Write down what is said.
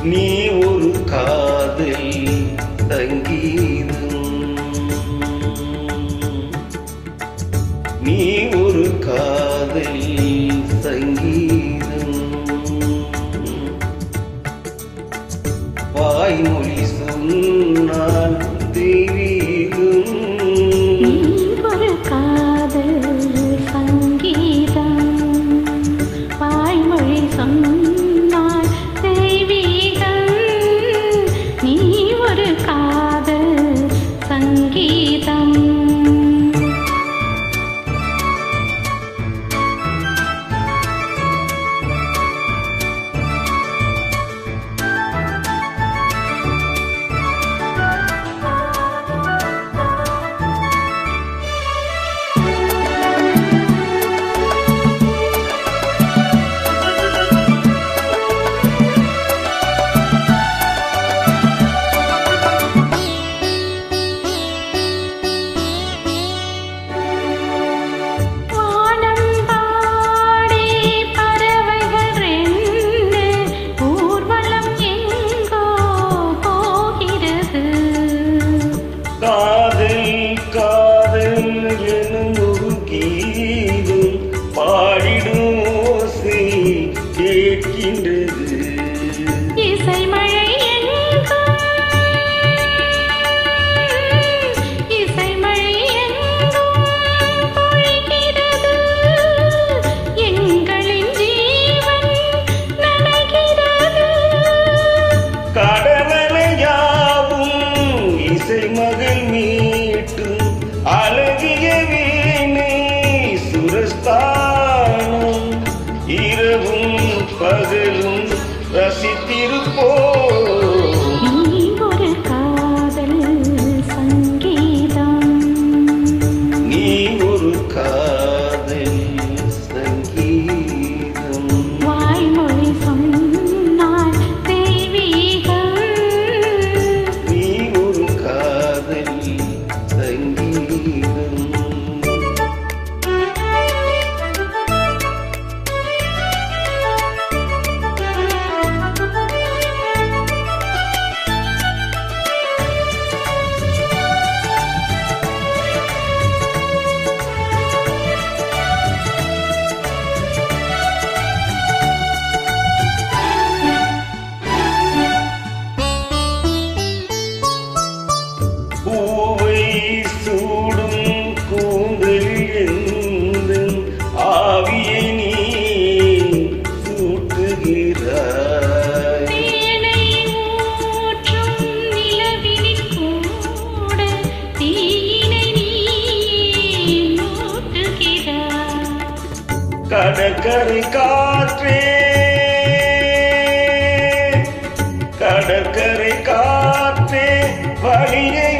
நீ ஒரு காதல் சங்கீதம், நீ ஒரு காதல் சங்கீதம். வாய்மொழி சொன்னால் தெய்வீகம், நீ ஒரு காதல் சங்கீதம். வாய்மொழி சொன்னால் தெய்வீகம், நீ ஒரு காதல் சங்கீதம். காதல் எனும் ஒரு கீதம் பாடிடும் ஓசை கேட்கின்றது. இசைமழை எங்கும், இசைமழை எங்கும் பொழிகிறது. எங்களின் ஜீவன் நனைகிறது. கடலையாவும் இசை மகள் மீட்டும் அழகிய வீணை சுரஸ்தானம். இரவும் பகலும் ரசித்திருப்போம். நீ ஒரு காதல் சங்கீதம், நீ ஒரு காதல் சங்கீதம். வாய்மொழி சொன்னால் தெய்வீகம், நீ ஒரு காதல் சங்கீதம். பூவை சூடும் கூந்தலில் எந்தன் ஆவியை நீ சூட்டுகிறாய். தேனை ஊற்றும் நிலவினில் கூட தீயினை நீ மூட்டுகிறாய். கடற்கரை காற்றே, கடற்கரை காற்றே வழியை